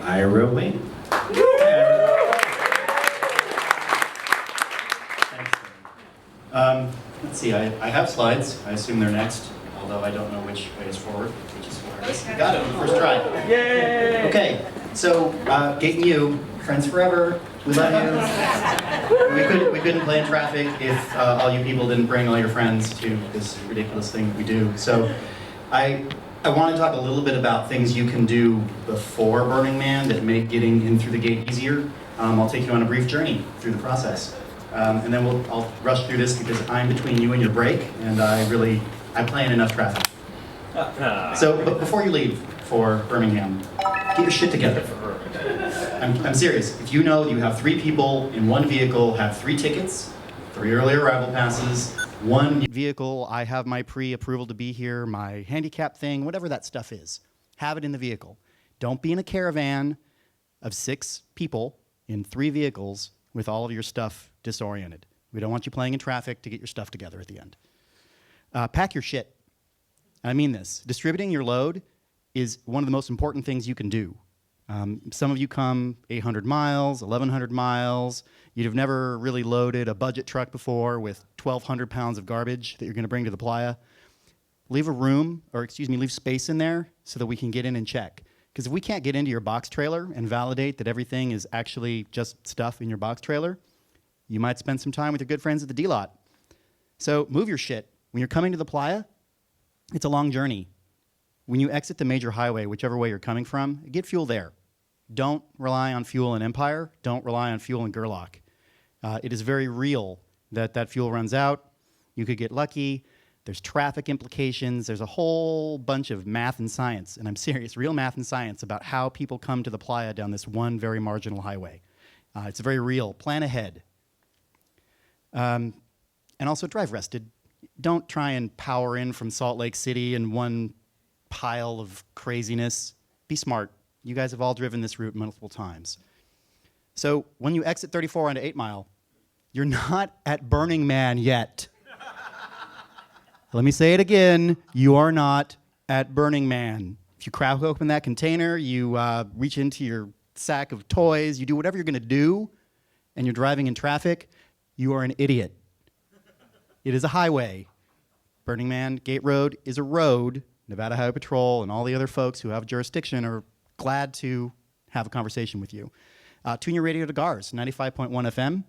I will wait. Thanks. Let's see, I have slides. I assume they're next, although I don't know which way is forward, which is forward. We got it on the first try. Yay! Okay, so Gate and you, friends forever. We love you. We couldn't play in traffic if all you people didn't bring all your friends to this ridiculous thing that we do. So I want to talk a little bit about things you can do before Burning Man that make getting in through the gate easier. I'll take you on a brief journey through the process. And then I'll rush through this because I'm between you and your break, and I plan enough traffic. So, but before you leave for Birmingham, get your shit together. I'm serious. If you know you have 3 people in one vehicle, have 3 tickets, 3 early arrival passes, 1 vehicle, I have my pre-approval to be here, my handicap thing, whatever that stuff is, have it in the vehicle. Don't be in a caravan of 6 people in 3 vehicles with all of your stuff disoriented. We don't want you playing in traffic to get your stuff together at the end. Pack your shit. I mean this. Distributing your load is one of the most important things you can do. Some of you come 800 miles, 1,100 miles. You'd have never really loaded a budget truck before with 1,200 pounds of garbage that you're going to bring to the playa. Leave leave space in there so that we can get in and check. Because if we can't get into your box trailer and validate that everything is actually just stuff in your box trailer, you might spend some time with your good friends at the D-Lot. So move your shit. When you're coming to the playa, it's a long journey. When you exit the major highway, whichever way you're coming from, get fuel there. Don't rely on fuel in Empire. Don't rely on fuel in Gerlach. It is very real that fuel runs out. You could get lucky. There's traffic implications. There's a whole bunch of math and science, and I'm serious, real math and science about how people come to the playa down this one very marginal highway. It's very real. Plan ahead. And also drive rested. Don't try and power in from Salt Lake City in one pile of craziness. Be smart. You guys have all driven this route multiple times. So when you exit 34 onto 8 Mile, you're not at Burning Man yet. Let me say it again. You are not at Burning Man. If you crack open that container, you reach into your sack of toys, you do whatever you're going to do, and you're driving in traffic, you are an idiot. It is a highway. Burning Man Gate Road is a road. Nevada Highway Patrol and all the other folks who have jurisdiction are glad to have a conversation with you. Tune your radio to GARS, 95.1 FM.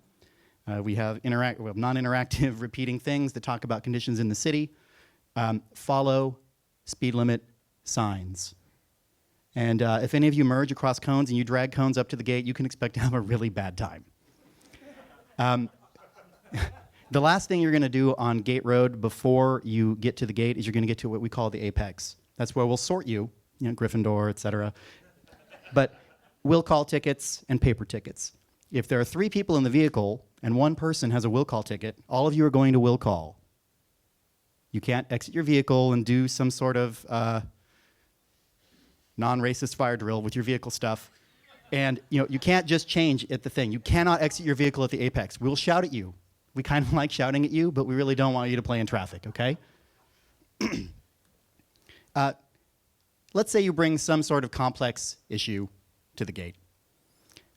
We have non-interactive repeating things that talk about conditions in the city. Follow speed limit signs. And if any of you merge across cones and you drag cones up to the gate, you can expect to have a really bad time. The last thing you're going to do on Gate Road before you get to the gate is you're going to get to what we call the apex. That's where we'll sort you, Gryffindor, et cetera. But will call tickets and paper tickets. If there are 3 people in the vehicle and 1 person has a will call ticket, all of you are going to will call. You can't exit your vehicle and do some sort of non-racist fire drill with your vehicle stuff. And you can't just change at the thing. You cannot exit your vehicle at the apex. We'll shout at you. We kind of like shouting at you, but we really don't want you to play in traffic, okay? Let's say you bring some sort of complex issue to the gate.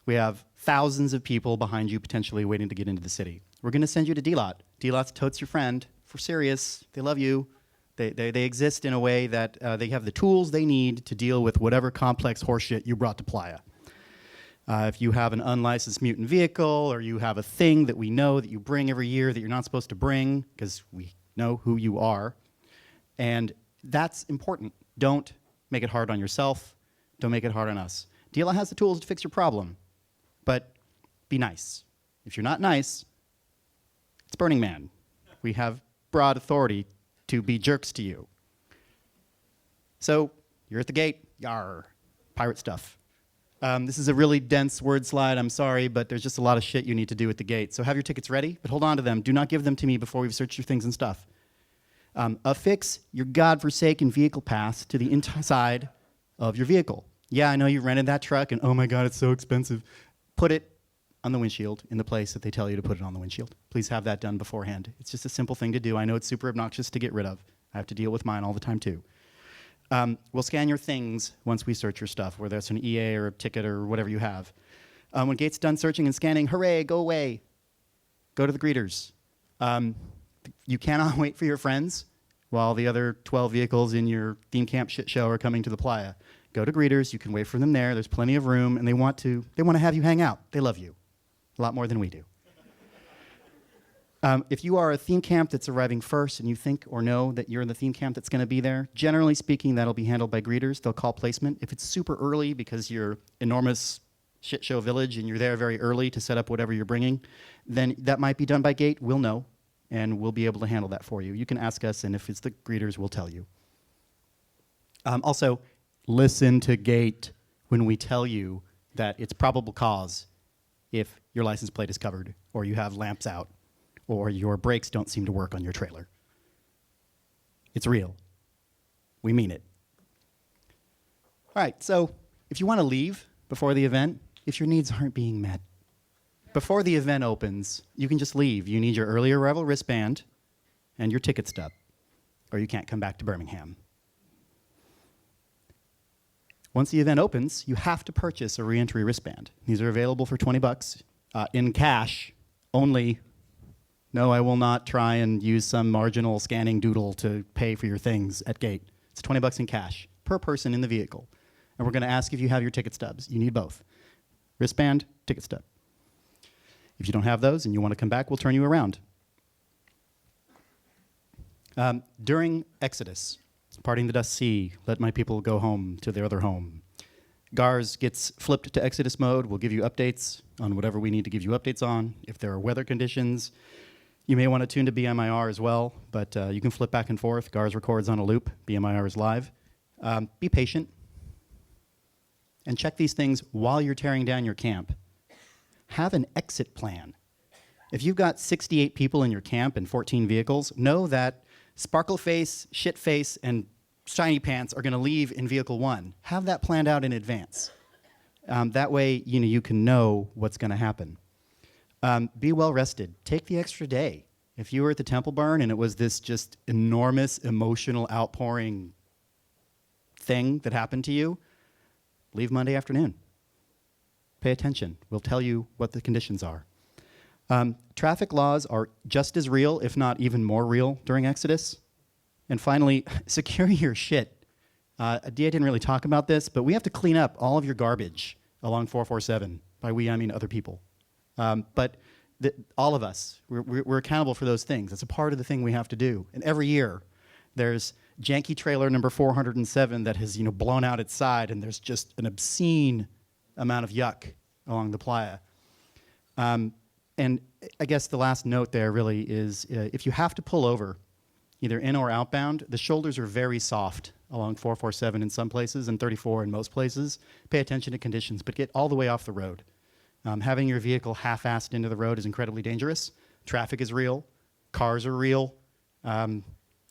We have thousands of people behind you potentially waiting to get into the city. We're going to send you to D-Lot. D-Lot's totes your friend. For serious, they love you. They exist in a way that they have the tools they need to deal with whatever complex horseshit you brought to Playa. If you have an unlicensed mutant vehicle or you have a thing that we know that you bring every year that you're not supposed to bring because we know who you are, and that's important. Don't make it hard on yourself. Don't make it hard on us. DLA has the tools to fix your problem, but be nice. If you're not nice, it's Burning Man. We have broad authority to be jerks to you. So you're at the gate. Yar, pirate stuff. This is a really dense word slide, I'm sorry, but there's just a lot of shit you need to do at the gate. So have your tickets ready, but hold on to them. Do not give them to me before we've searched your things and stuff. Affix your godforsaken vehicle pass to the inside of your vehicle. Yeah, I know you rented that truck, and oh my God, it's so expensive. Put it on the windshield in the place that they tell you to put it on the windshield. Please have that done beforehand. It's just a simple thing to do. I know it's super obnoxious to get rid of. I have to deal with mine all the time too. We'll scan your things once we search your stuff, whether it's an EA or a ticket or whatever you have. When gate's done searching and scanning, hooray, go away. Go to the greeters. You cannot wait for your friends while the other 12 vehicles in your theme camp shit show are coming to the playa. Go to greeters. You can wait for them there. There's plenty of room, and they want to have you hang out. They love you a lot more than we do. If you are a theme camp that's arriving first and you think or know that you're in the theme camp that's going to be there, generally speaking, that'll be handled by greeters. They'll call placement. If it's super early because you're enormous shit show village and you're there very early to set up whatever you're bringing, then that might be done by gate. We'll know, and we'll be able to handle that for you. You can ask us, and if it's the greeters, we'll tell you. Also, listen to gate when we tell you that it's probable cause if your license plate is covered or you have lamps out or your brakes don't seem to work on your trailer. It's real. We mean it. All right, so if you want to leave before the event, if your needs aren't being met, before the event opens, you can just leave. You need your early arrival wristband and your ticket stub, or you can't come back to Birmingham. Once the event opens, you have to purchase a reentry wristband. These are available for $20 in cash only. No, I will not try and use some marginal scanning doodle to pay for your things at gate. It's $20 in cash per person in the vehicle. And we're going to ask if you have your ticket stubs. You need both. Wristband, ticket stub. If you don't have those and you want to come back, we'll turn you around. During Exodus, parting the dust sea, let my people go home to their other home. GARS gets flipped to Exodus mode. We'll give you updates on whatever we need to give you updates on. If there are weather conditions, you may want to tune to BMIR as well, but you can flip back and forth. GARS records on a loop. BMIR is live. Be patient. And check these things while you're tearing down your camp. Have an exit plan. If you've got 68 people in your camp and 14 vehicles, know that Sparkle Face, Shit Face, and Shiny Pants are going to leave in Vehicle 1. Have that planned out in advance. That way, you can know what's going to happen. Be well rested. Take the extra day. If you were at the Temple Burn and it was this just enormous emotional outpouring thing that happened to you, leave Monday afternoon. Pay attention. We'll tell you what the conditions are. Traffic laws are just as real, if not even more real, during Exodus. And finally, secure your shit. DA didn't really talk about this, but we have to clean up all of your garbage along 447. By we, I mean other people. But all of us, we're accountable for those things. It's a part of the thing we have to do. And every year, there's janky trailer number 407 that has blown out its side, and there's just an obscene amount of yuck along the playa. And I guess the last note there really is if you have to pull over, either in or outbound, the shoulders are very soft along 447 in some places and 34 in most places. Pay attention to conditions, but get all the way off the road. Having your vehicle half-assed into the road is incredibly dangerous. Traffic is real. Cars are real.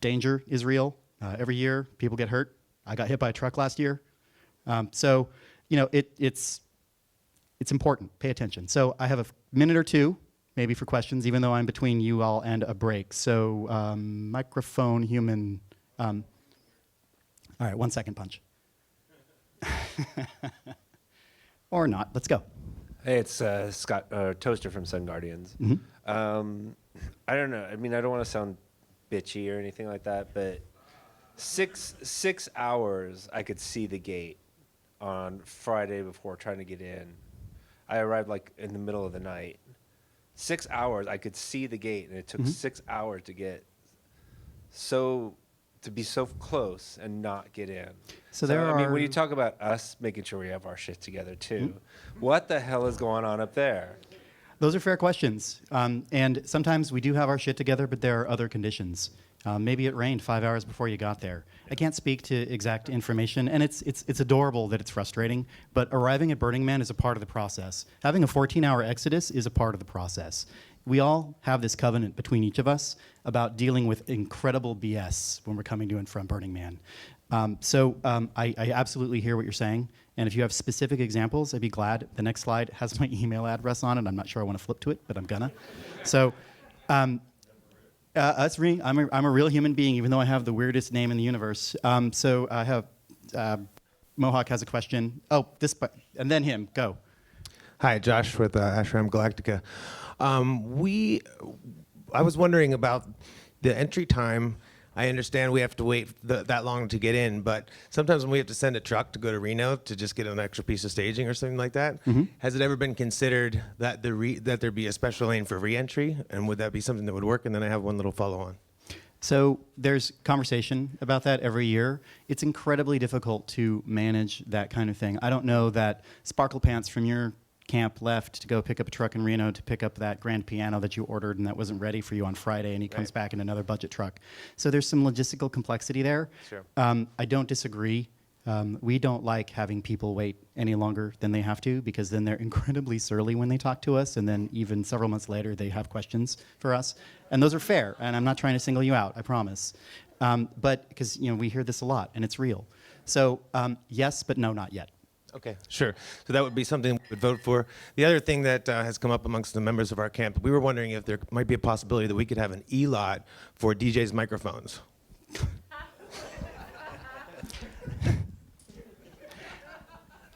Danger is real. Every year, people get hurt. I got hit by a truck last year. So, it's important. Pay attention. So I have a minute or two, maybe for questions, even though I'm between you all and a break. So microphone, human. All right, 1 second punch. Or not. Let's go. Hey, it's Scott Toaster from Sun Guardians. Mm-hmm. I don't know. I mean, I don't want to sound bitchy or anything like that, but six hours I could see the gate on Friday before trying to get in. I arrived like in the middle of the night. 6 hours I could see the gate, and it took 6 hours to get to be so close and not get in. So I mean, when you talk about us making sure we have our shit together too, what the hell is going on up there? Those are fair questions. And sometimes we do have our shit together, but there are other conditions. Maybe it rained 5 hours before you got there. I can't speak to exact information, and it's adorable that it's frustrating, but arriving at Burning Man is a part of the process. Having a 14-hour exodus is a part of the process. We all have this covenant between each of us about dealing with incredible BS when we're coming to and from Burning Man. I absolutely hear what you're saying, and if you have specific examples, I'd be glad. The next slide has my email address on it. I'm not sure I want to flip to it, but I'm gonna. So, that's me. I'm a real human being, even though I have the weirdest name in the universe. So I have Mohawk has a question. Oh, and then him. Go. Hi, Josh with Ashram Galactica. I was wondering about the entry time. I understand we have to wait that long to get in, but sometimes when we have to send a truck to go to Reno to just get an extra piece of staging or something like that, has it ever been considered that that there be a special lane for re-entry, and would that be something that would work? And then I have one little follow-on. So there's conversation about that every year. It's incredibly difficult to manage that kind of thing. I don't know that Sparkle Pants from your camp left to go pick up a truck in Reno to pick up that grand piano that you ordered and that wasn't ready for you on Friday, and he comes back in another budget truck. So there's some logistical complexity there. Sure. I don't disagree. We don't like having people wait any longer than they have to, because then they're incredibly surly when they talk to us, and then even several months later they have questions for us. And those are fair, and I'm not trying to single you out, I promise. But because we hear this a lot, and it's real. So yes, but no, not yet. Okay, sure. So that would be something we would vote for. The other thing that has come up amongst the members of our camp, we were wondering if there might be a possibility that we could have an E-lot for DJs' microphones.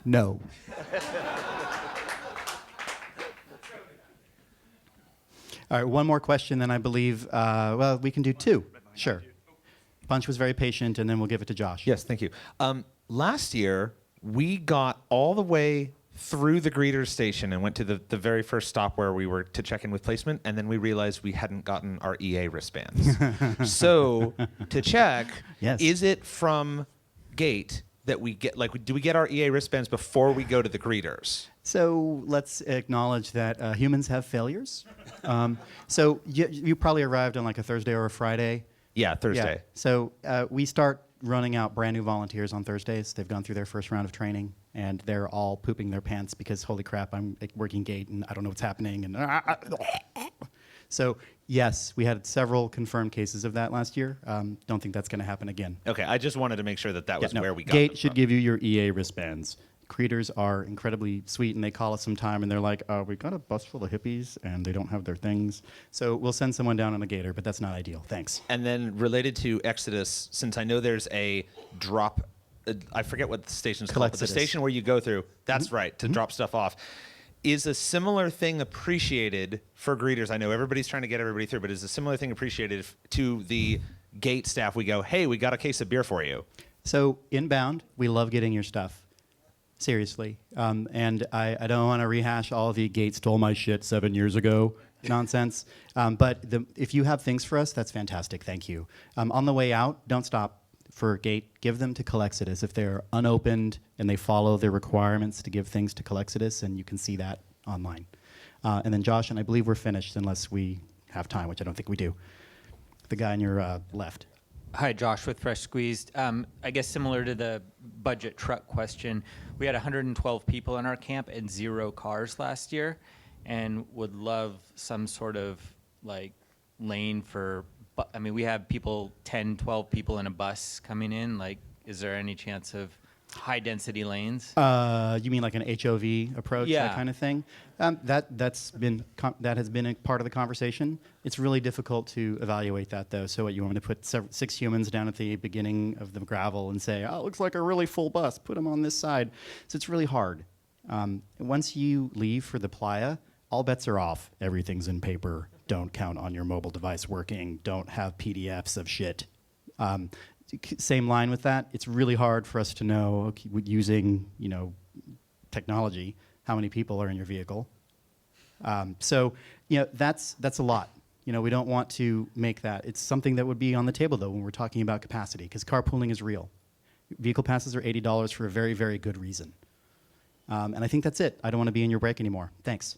No. All right, one more question, then I believe, well, we can do two. Sure. Punch was very patient, and then we'll give it to Josh. Yes, thank you. Last year, we got all the way through the greeter station and went to the very first stop where we were to check in with placement, and then we realized we hadn't gotten our EA wristbands. So to check, Yes. is it from gate that we get, do we get our EA wristbands before we go to the greeters? So let's acknowledge that humans have failures. So you probably arrived on like a Thursday or a Friday. Yeah, Thursday. Yeah. So we start running out brand new volunteers on Thursdays. They've gone through their first round of training, and they're all pooping their pants because, holy crap, I'm working gate and I don't know what's happening. And so yes, we had several confirmed cases of that last year. Don't think that's going to happen again. Okay, I just wanted to make sure that was No, where we got Gate them should from. give you your EA wristbands. Creators are incredibly sweet, and they call us sometime, and they're like, we got a bus full of hippies, and they don't have their things. So we'll send someone down on a gator, but that's not ideal. Thanks. And then related to Exodus, since I know there's a drop, I forget what the station's called, but the Colexodus. station where you go through, that's right, to drop stuff off. Is a similar thing appreciated for greeters? I know everybody's trying to get everybody through, but is a similar thing appreciated to the gate staff? We go, hey, we got a case of beer for you. So inbound, we love getting your stuff. Seriously. And I don't want to rehash all the Gate stole my shit 7 years ago nonsense. But if you have things for us, that's fantastic. Thank you. On the way out, don't stop for Gate. Give them to Colexodus. If they're unopened and they follow the requirements to give things to Colexodus, and you can see that online. And then Josh, and I believe we're finished unless we have time, which I don't think we do. The guy on your left. Hi, Josh with Fresh Squeezed. I guess similar to the budget truck question, we had 112 people in our camp and 0 cars last year, and would love some sort of lane for, we have people, 10, 12 people in a bus coming in. Is there any chance of high density lanes? You mean like an HOV approach, Yeah. that kind of thing? That has been a part of the conversation. It's really difficult to evaluate that, though. So what, you want me to put 6 humans down at the beginning of the gravel and say, oh, it looks like a really full bus, put them on this side. So it's really hard. Once you leave for the playa, all bets are off. Everything's in paper. Don't count on your mobile device working. Don't have PDFs of shit. Same line with that. It's really hard for us to know, using technology, how many people are in your vehicle. So that's a lot. We don't want to make that. It's something that would be on the table, though, when we're talking about capacity, because carpooling is real. Vehicle passes are $80 for a very, very good reason. And I think that's it. I don't want to be in your break anymore. Thanks.